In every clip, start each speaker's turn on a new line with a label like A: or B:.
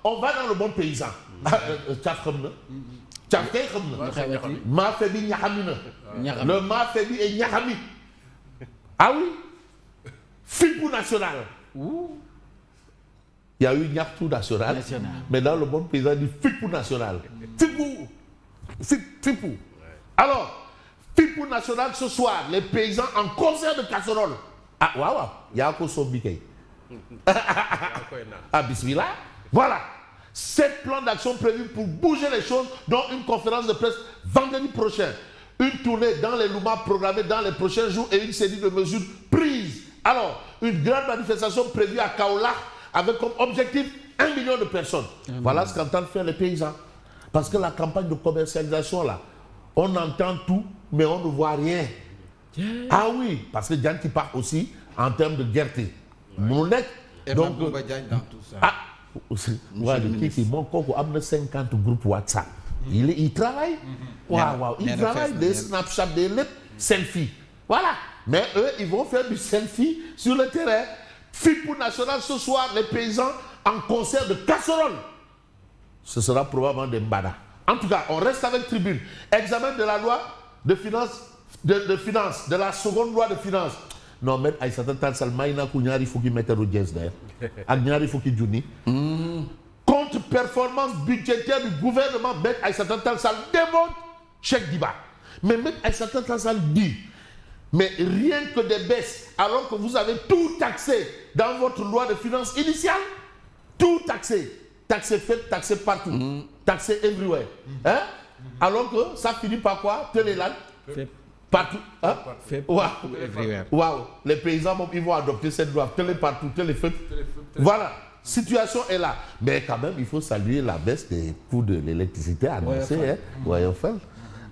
A: on va dans le monde paysan. Tchaf xam na. Tchaf kay xam na. Maafe bi ñaxami na. Le maafe bi est ñaxami. Ah oui. Fipou national. Il y a eu Nyaktou national, mais dans le monde paysan, il dit Fipou national. Fipou. Alors, Fipou national ce soir, les paysans en concert de casserole. Ah, waouh, il y a encore son biquet. Ah, bismillah. Voilà. 7 plans d'action prévus pour bouger les choses, dont une conférence de presse vendredi prochain. Une tournée dans les Loumas programmée dans les prochains jours et une série de mesures prises. Alors, une grande manifestation prévue à Kaolack avec comme objectif 1 million de personnes. Voilà ce qu'entendent faire les paysans. Parce que la campagne de commercialisation, là, on entend tout, mais on ne voit rien. Ah oui, parce que Diane qui part aussi en termes de guerreté. Mounet, donc...
B: dans tout ça.
A: Ah, mon coco a 50 groupes WhatsApp. Il travaille. Waouh, il travaille des Snapchat, des selfies. Voilà. Mais eux, ils vont faire du selfie sur le terrain. Fipou national ce soir, les paysans en concert de casserole. Ce sera probablement des mbada. En tout cas, on reste avec Tribune. Examen de la loi de finances, de la seconde loi de finances. Non, mais Aïssata Tansal Maïna Kounyari, il faut qu'il mette le jazz d'ailleurs. Agnari, il faut qu'il joue. Contre-performance budgétaire du gouvernement, M. Aïssata Tansal démonte chèque d'Iba. Mais M. Aïssata Tansal dit, mais rien que des baisses, alors que vous avez tout taxé dans votre loi de finances initiale, tout taxé. Taxé fait, taxé partout, taxé everywhere. Hein? Alors que ça finit par quoi? Téléland. Partout. Hein? Wow. Les paysans, ils vont adopter cette loi. Télé partout, téléfait. Voilà. Situation est là. Mais quand même, il faut saluer la baisse des coûts de l'électricité annoncée. Hein? Woyofel.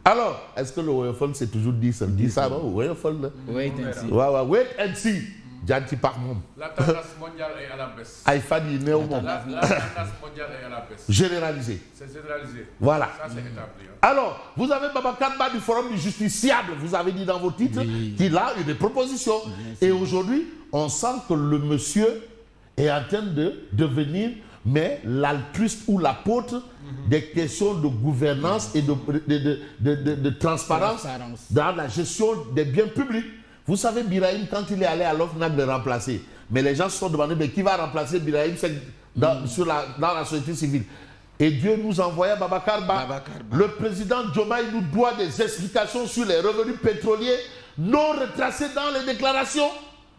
A: Alors, est-ce que le Woyofel c'est toujours dit ça? Woyofel.
C: Wait and see.
A: Wait and see. Janti par monde.
D: La tendance mondiale est à la baisse.
A: Aïfani est né au monde.
D: La tendance mondiale est à la baisse.
A: Généralisé.
D: C'est généralisé.
A: Voilà.
D: Ça, c'est établi. Hein.
A: Alors, vous avez Babacar Ba du Forum du Justiciable, vous avez dit dans vos titres, qu'il a eu des propositions. Et aujourd'hui, on sent que le monsieur est en train de devenir, mais l'altruiste ou l'apôtre des questions de gouvernance et de transparence dans la gestion des biens publics. Vous savez, Birahim, quand il est allé à l'OFNAC de remplacer, mais les gens se sont demandé, mais qui va remplacer Birahim dans la société civile? Et Dieu nous envoyait Babacar Ba. Le président Diomaye nous doit des explications sur les revenus pétroliers non retracés dans les déclarations.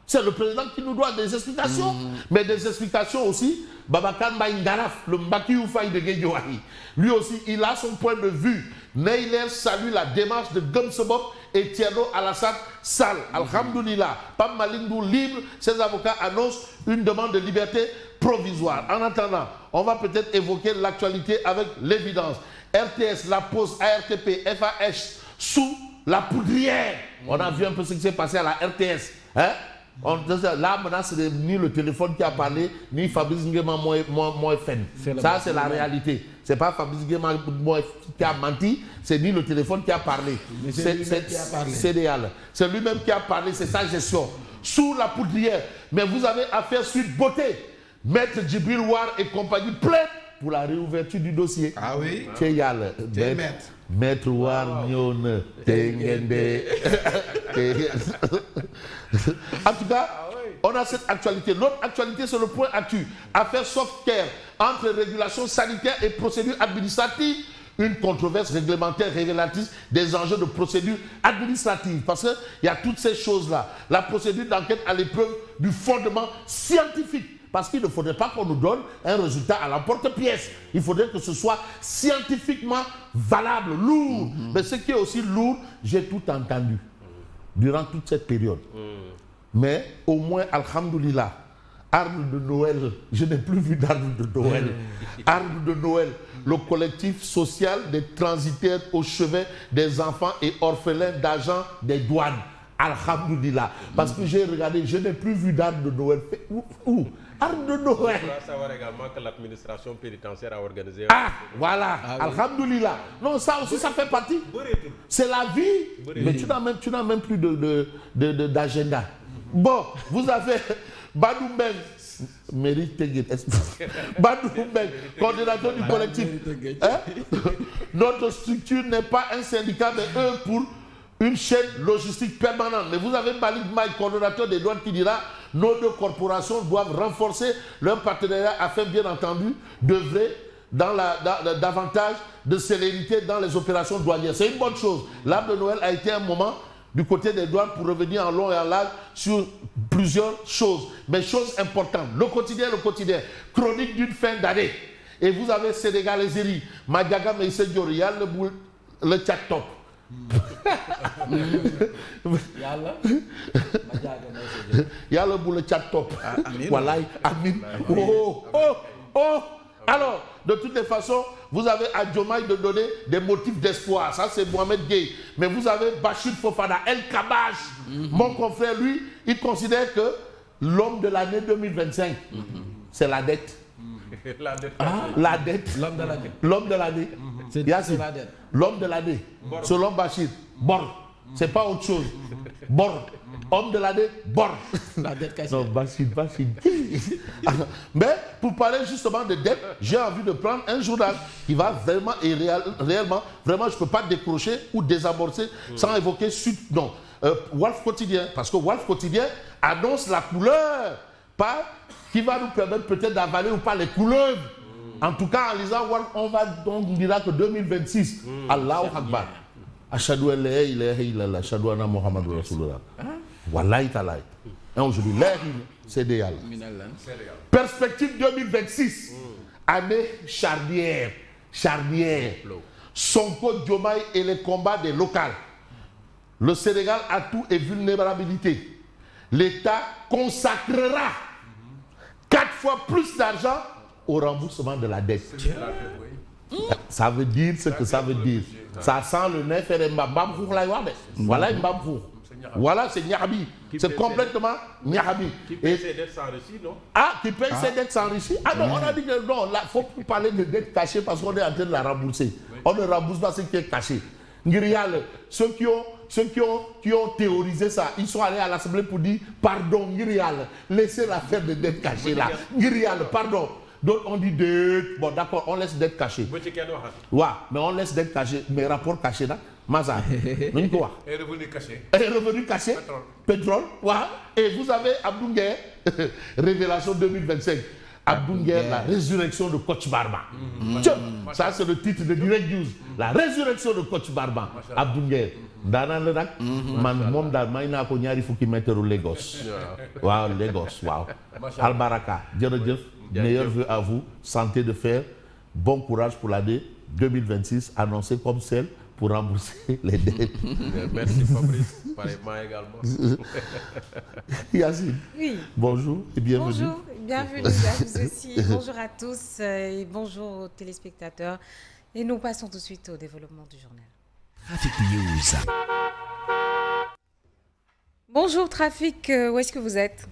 A: C'est le président qui nous doit des explications. Mais des explications aussi, Babacar Ba Ngaraf, le Mbaki Oufaï de Guédiouahi. Lui aussi, il a son point de vue. Neyler salue la démarche de Gumsebop et Thierno Alassane Sall. Alhamdoulilah. Pam Malingou libre, ses avocats annoncent une demande de liberté provisoire. En attendant, on va peut-être évoquer l'actualité avec l'évidence. RTS, La Pause, ARTP, FAH, sous la poudrière. On a vu un peu ce qui s'est passé à la RTS. Hein? Là, maintenant, ce n'est ni le téléphone qui a parlé, ni Fabrice Nguema Moefen. Ça, c'est la réalité. Ce n'est pas Fabrice Nguema qui a menti, c'est ni le téléphone qui a parlé. C'est idéal. C'est lui-même qui a parlé, c'est sa gestion. Sous la poudrière. Mais vous avez affaire Suite Beauté. Maître Djibril War et compagnie plaide pour la réouverture du dossier.
B: Ah oui?
A: Maître War Nyon Tengende. En tout cas, on a cette actualité. L'autre actualité, c'est le point actu. Affaire Softcare entre régulation sanitaire et procédure administrative. Une controverse réglementaire révélatrice des enjeux de procédure administrative. Parce qu'il y a toutes ces choses-là. La procédure d'enquête à l'épreuve du fondement scientifique. Parce qu'il ne faudrait pas qu'on nous donne un résultat à l'emporte-pièce. Il faudrait que ce soit scientifiquement valable, lourd. Mais ce qui est aussi lourd, j'ai tout entendu durant toute cette période. Mais au moins, alhamdoulilah, arbre de Noël, je n'ai plus vu d'arbre de Noël. Arbre de Noël, le collectif social des transitaires au chevet des enfants et orphelins d'agents des douanes. Alhamdoulilah. Parce que j'ai regardé, je n'ai plus vu d'arbre de Noël. Où? Arbre de Noël.
E: Il faut savoir également que l'administration pénitentiaire a organisé.
A: Ah, voilà. Alhamdoulilah. Non, ça aussi, ça fait partie. C'est la vie. Mais tu n'as même plus d'agenda. Bon, vous avez Badoumbeng, mérite Teguet. Badoumbeng, coordinateur du collectif. Hein? Notre structure n'est pas un syndicat, mais eux pour une chaîne logistique permanente. Mais vous avez Malik Maï, coordonnateur des douanes, qui dira nos deux corporations doivent renforcer leur partenariat afin, bien entendu, d'œuvrer dans davantage de célérité dans les opérations douanières. C'est une bonne chose. L'arbre de Noël a été un moment du côté des douanes pour revenir en long et en large sur plusieurs choses. Mais choses importantes. Le quotidien. Chronique d'une fin d'année. Et vous avez Sénégal et Zéry, Madiaga, Meïse Diori, il y a le chat top. Il y a le chat top. Voilà, Amin. Oh. Alors, de toutes les façons, vous avez à Diomaye de donner des motifs d'espoir. Ça, c'est Mohamed Gueye. Mais vous avez Bachir Fofana, El Kabach. Mon confrère, lui, il considère que l'homme de l'année 2025, c'est la dette. La dette. L'homme de l'année. C'est la dette. L'homme de l'année. Selon Bachir. Bor. C'est pas autre chose. Bor. Homme de l'année, Bor. La dette cachée. Non, Bachir. Mais pour parler justement de dette, j'ai envie de prendre un journal qui va vraiment et réellement, vraiment, je ne peux pas décrocher ou désamorcer sans évoquer non. Wolf Quotidien. Parce que Wolf Quotidien annonce la couleur, pas qui va nous permettre peut-être d'avaler ou pas les couleuvres. En tout cas, en lisant Wolf, on dira que 2026, Allahu Akbar. Ashadu la ilaha illallah, ashadu anna Muhammadur Rasulullah. Wallahi talahi. Et aujourd'hui, c'est des yalla. Perspective 2026. Année charnière. Sonko, Diomaye et les combats des locales. Le Sénégal a tout et vulnérabilité. L'État consacrera 4 fois plus d'argent au remboursement de la dette. Ça veut dire ce que ça veut dire. Ça sent le nez et Mbamfour. Voilà Mbamfour. Voilà, c'est Niahabi. C'est complètement Niahabi.
E: Qui paye ses dettes s'enrichit, non?
A: Ah, qui paye ses dettes s'enrichit? Ah non, on a dit que non, il ne faut plus parler de dettes cachées parce qu'on est en train de la rembourser. On ne rembourse pas ce qui est caché. Ngirial, ceux qui ont théorisé ça, ils sont allés à l'Assemblée pour dire pardon, Ngirial, laissez l'affaire de dettes cachées là. Ngirial, pardon. Donc on dit dette. Bon, d'accord, on laisse dette cachée. Ouais, mais on laisse dette cachée. Mais rapport caché là, Maza.
D: Et
A: revenu caché. Pétrole. Ouais. Et vous avez Abdounguer, Révélation 2025. Abdounguer, la résurrection de Coach Barba. Ça, c'est le titre de Direct News. La résurrection de Coach Barba. Abdounguer. Dans le dak, mon d'Almaïna Konyari faut qu'il mette au Lagos. Waouh, Lagos, waouh. Al-Baraka, meilleurs vœux à vous, santé de fer, bon courage pour l'année 2026, annoncée comme celle pour rembourser les dettes.
E: Merci Fabrice, pareillement également.
A: Yacine, oui. Bonjour et bienvenue.
B: Bonjour, bienvenue à vous aussi. Bonjour à tous et bonjour aux téléspectateurs. Et nous passons tout de suite au développement du journal.
C: Trafic News.
B: Bonjour Trafic, où est-ce que vous êtes ?